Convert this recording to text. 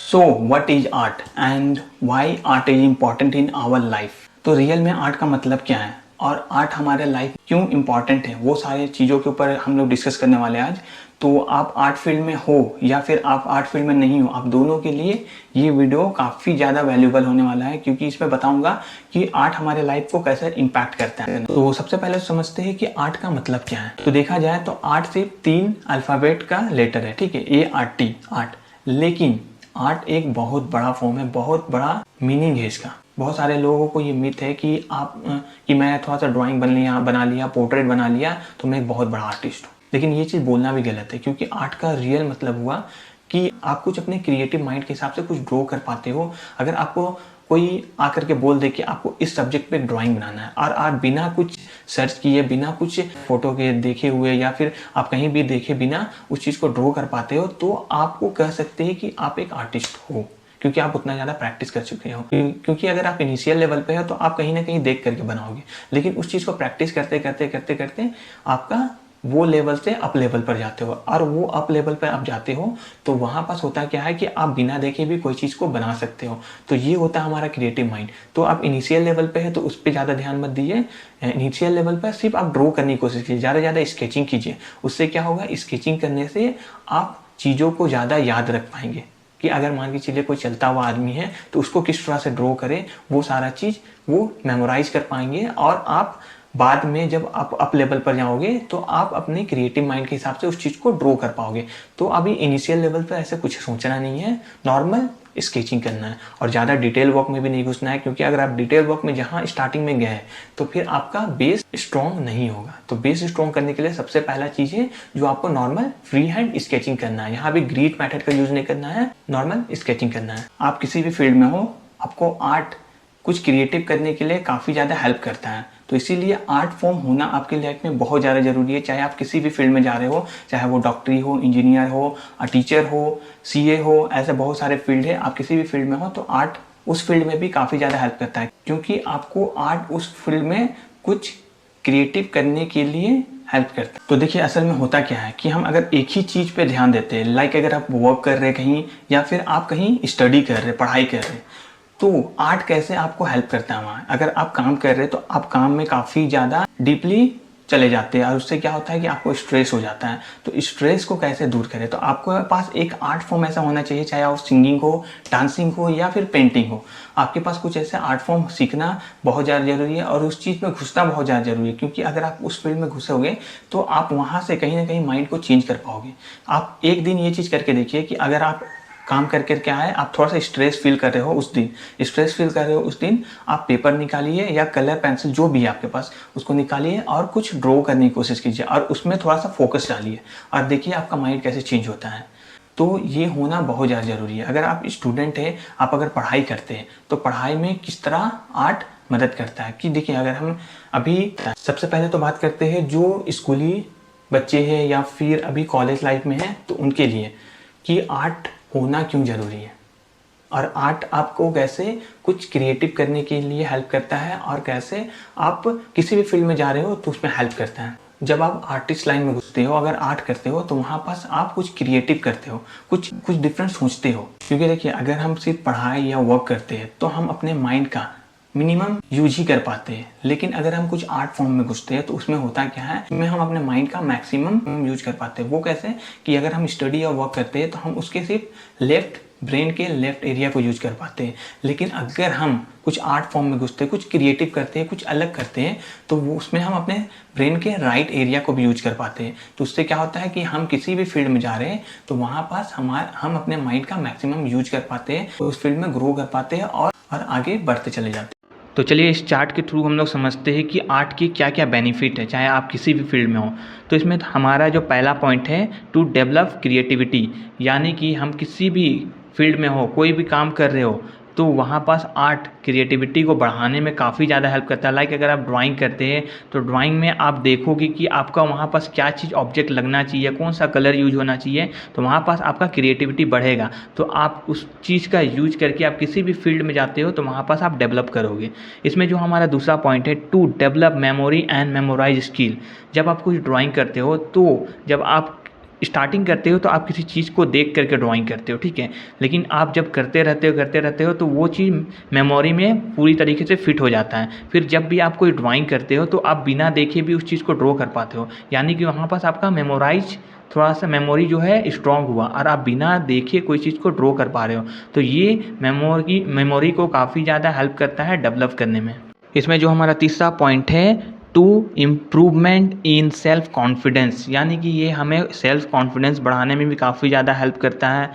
So what is art and why art is important in our life. तो real में art का मतलब क्या है और आर्ट हमारे लाइफ क्यों इम्पॉर्टेंट है, वो सारी चीज़ों के ऊपर हम लोग डिस्कस करने वाले हैं आज। तो आप आर्ट फील्ड में हो या फिर आप आर्ट फील्ड में नहीं हो, आप दोनों के लिए ये वीडियो काफ़ी ज़्यादा वैल्यूबल होने वाला है, क्योंकि इसमें बताऊंगा कि आर्ट हमारे लाइफ को कैसे इम्पैक्ट करता है। तो सबसे पहले समझते हैं कि आर्ट का मतलब क्या है। तो देखा जाए तो आर्ट सिर्फ 3 अल्फ़ाबेट का लेटर है, ठीक है, ART आर्ट। लेकिन आर्ट एक बहुत बड़ा फॉर्म है, बहुत बड़ा मीनिंग है इसका। बहुत सारे लोगों को ये मिथ है कि कि मैं थोड़ा सा ड्राइंग बना लिया, पोर्ट्रेट बना लिया तो मैं एक बहुत बड़ा आर्टिस्ट हूँ। लेकिन ये चीज़ बोलना भी गलत है, क्योंकि आर्ट का रियल मतलब हुआ कि आप कुछ अपने क्रिएटिव माइंड के हिसाब से कुछ ड्रॉ कर पाते हो। अगर आपको कोई आकर के बोल दे कि आपको इस सब्जेक्ट पे ड्राइंग बनाना है और आप बिना कुछ सर्च किए, बिना कुछ फोटो के देखे हुए या फिर आप कहीं भी देखे बिना उस चीज़ को ड्रॉ कर पाते हो, तो आपको कह सकते हैं कि आप एक आर्टिस्ट हो, क्योंकि आप उतना ज़्यादा प्रैक्टिस कर चुके हो। क्योंकि अगर आप इनिशियल लेवल पे हो तो आप कहीं ना कहीं देख करके बनाओगे, लेकिन उस चीज़ को प्रैक्टिस करते करते करते करते आपका वो लेवल से अप लेवल पर जाते हो, और वो अप लेवल पर आप जाते हो तो वहाँ पास होता क्या है कि आप बिना देखे भी कोई चीज़ को बना सकते हो। तो ये होता है हमारा क्रिएटिव माइंड। तो आप इनिशियल लेवल पे है तो उस पर ज़्यादा ध्यान मत दीजिए। इनिशियल लेवल पर सिर्फ आप ड्रॉ करने की कोशिश कीजिए, ज़्यादा ज़्यादा स्केचिंग कीजिए। उससे क्या होगा, स्केचिंग करने से आप चीज़ों को ज़्यादा याद रख पाएंगे कि अगर मान के चलिए कोई चलता हुआ आदमी है तो उसको किस तरह से ड्रॉ करें, वो सारा चीज़ वो मेमोराइज कर पाएंगे। और आप बाद में जब आप अप लेवल पर जाओगे तो आप अपने क्रिएटिव माइंड के हिसाब से उस चीज़ को ड्रॉ कर पाओगे। तो अभी इनिशियल लेवल पर ऐसे कुछ सोचना नहीं है, नॉर्मल स्केचिंग करना है और ज़्यादा डिटेल वर्क में भी नहीं घुसना है, क्योंकि अगर आप डिटेल वर्क में जहाँ स्टार्टिंग में गए तो फिर आपका बेस स्ट्रॉन्ग नहीं होगा। तो बेस स्ट्रॉन्ग करने के लिए सबसे पहला चीज़ है जो आपको नॉर्मल फ्री हैंड स्केचिंग करना है। यहाँ भी ग्रीड मेथड का यूज़ नहीं करना है, नॉर्मल स्केचिंग करना है। आप किसी भी फील्ड में हो, आपको आर्ट कुछ क्रिएटिव करने के लिए काफ़ी ज़्यादा हेल्प करता है। तो इसीलिए आर्ट फॉर्म होना आपके लाइफ में बहुत ज़्यादा ज़रूरी है। चाहे आप किसी भी फील्ड में जा रहे हो, चाहे वो डॉक्टरी हो, इंजीनियर हो, टीचर हो, CA हो, ऐसे बहुत सारे फील्ड है। आप किसी भी फील्ड में हो तो आर्ट उस फील्ड में भी काफ़ी ज़्यादा हेल्प करता है, क्योंकि आपको आर्ट उस फील्ड में कुछ क्रिएटिव करने के लिए हेल्प करता है। तो देखिए असल में होता क्या है कि हम अगर एक ही चीज़ पे ध्यान देते हैं, लाइक अगर आप वर्क कर रहे हैं कहीं या फिर आप कहीं स्टडी कर रहे हैं, पढ़ाई कर रहे हैं, तो आर्ट कैसे आपको हेल्प करता है वहाँ। अगर आप काम कर रहे हैं तो आप काम में काफ़ी ज़्यादा डीपली चले जाते हैं और उससे क्या होता है कि आपको स्ट्रेस हो जाता है। तो स्ट्रेस को कैसे दूर करें, तो आपके पास एक आर्ट फॉर्म ऐसा होना चाहिए, चाहे वो सिंगिंग हो, डांसिंग हो या फिर पेंटिंग हो। आपके पास कुछ ऐसे आर्ट फॉर्म सीखना बहुत ज़्यादा ज़रूरी है और उस चीज़ में घुसना बहुत ज़्यादा ज़रूरी है, क्योंकि अगर आप उस फील्ड में घुसोगे तो आप वहाँ से कहीं ना कहीं माइंड को चेंज कर पाओगे। आप एक दिन ये चीज़ करके देखिए कि अगर आप काम करके क्या है, आप थोड़ा सा स्ट्रेस फील कर रहे हो, उस दिन आप पेपर निकालिए या कलर पेंसिल जो भी है आपके पास उसको निकालिए और कुछ ड्रॉ करने की कोशिश कीजिए और उसमें थोड़ा सा फोकस डालिए और देखिए आपका माइंड कैसे चेंज होता है। तो ये होना बहुत ज़्यादा ज़रूरी है। अगर आप स्टूडेंट हैं, आप अगर पढ़ाई करते हैं तो पढ़ाई में किस तरह आर्ट मदद करता है कि देखिए, अगर हम अभी सबसे पहले तो बात करते हैं जो स्कूली बच्चे हैं या फिर अभी कॉलेज लाइफ में हैं, तो उनके लिए कि आर्ट होना क्यों ज़रूरी है और आर्ट आपको कैसे कुछ क्रिएटिव करने के लिए हेल्प करता है और कैसे आप किसी भी फील्ड में जा रहे हो तो उसमें हेल्प करता है। जब आप आर्टिस्ट लाइन में घुसते हो, अगर आर्ट करते हो तो वहाँ पास आप कुछ क्रिएटिव करते हो, कुछ डिफरेंट सोचते हो। क्योंकि देखिए अगर हम सिर्फ पढ़ाई या वर्क करते हैं तो हम अपने माइंड का मिनिमम यूज ही कर पाते हैं, लेकिन अगर हम कुछ आर्ट फॉर्म में घुसते हैं तो उसमें होता क्या है, उसमें हम अपने माइंड का मैक्सिमम यूज कर पाते हैं। वो कैसे कि अगर हम स्टडी या वर्क करते हैं तो हम उसके सिर्फ ब्रेन के लेफ्ट एरिया को यूज कर पाते हैं, लेकिन अगर हम कुछ आर्ट फॉर्म में घुसते हैं, कुछ क्रिएटिव करते हैं, कुछ अलग करते हैं, तो वो उसमें हम अपने ब्रेन के राइट एरिया को भी यूज कर पाते हैं। तो उससे क्या होता है कि हम किसी भी फील्ड में जा रहे हैं तो वहाँ पास हम अपने माइंड का मैक्सिमम यूज कर पाते हैं, तो उस फील्ड में ग्रो कर पाते हैं और आगे बढ़ते चले जाते हैं। तो चलिए इस चार्ट के थ्रू हम लोग समझते हैं कि आर्ट की क्या क्या बेनिफिट है, चाहे आप किसी भी फील्ड में हो। तो इसमें हमारा जो पहला पॉइंट है, टू डेवलप क्रिएटिविटी, यानी कि हम किसी भी फील्ड में हो, कोई भी काम कर रहे हो तो वहाँ पास आर्ट क्रिएटिविटी को बढ़ाने में काफ़ी ज़्यादा हेल्प करता है। लाइक अगर आप ड्राइंग करते हैं तो ड्राइंग में आप देखोगे कि आपका वहाँ पास क्या चीज़ ऑब्जेक्ट लगना चाहिए, कौन सा कलर यूज होना चाहिए, तो वहाँ पास आपका क्रिएटिविटी बढ़ेगा। तो आप उस चीज़ का यूज करके आप किसी भी फील्ड में जाते हो तो वहाँ पास आप डेवलप करोगे। इसमें जो हमारा दूसरा पॉइंट है, to develop memory and memorize skill. जब आप कुछ ड्राइंग करते हो तो जब आप स्टार्टिंग करते हो तो आप किसी चीज़ को देख करके ड्राइंग करते हो, ठीक है, लेकिन आप जब करते रहते हो तो वो चीज़ मेमोरी में पूरी तरीके से फिट हो जाता है। फिर जब भी आप कोई ड्राइंग करते हो तो आप बिना देखे भी उस चीज़ को ड्रॉ कर पाते हो, यानी कि वहाँ पास आपका मेमोराइज थोड़ा सा मेमोरी जो है स्ट्रॉन्ग हुआ और आप बिना देखे कोई चीज़ को ड्रॉ कर पा रहे हो। तो ये मेमोरी को काफ़ी ज़्यादा हेल्प करता है डेवलप करने में। इसमें जो हमारा तीसरा पॉइंट है, to improvement in self confidence, यानी कि ये हमें सेल्फ कॉन्फिडेंस बढ़ाने में भी काफ़ी ज़्यादा हेल्प करता है।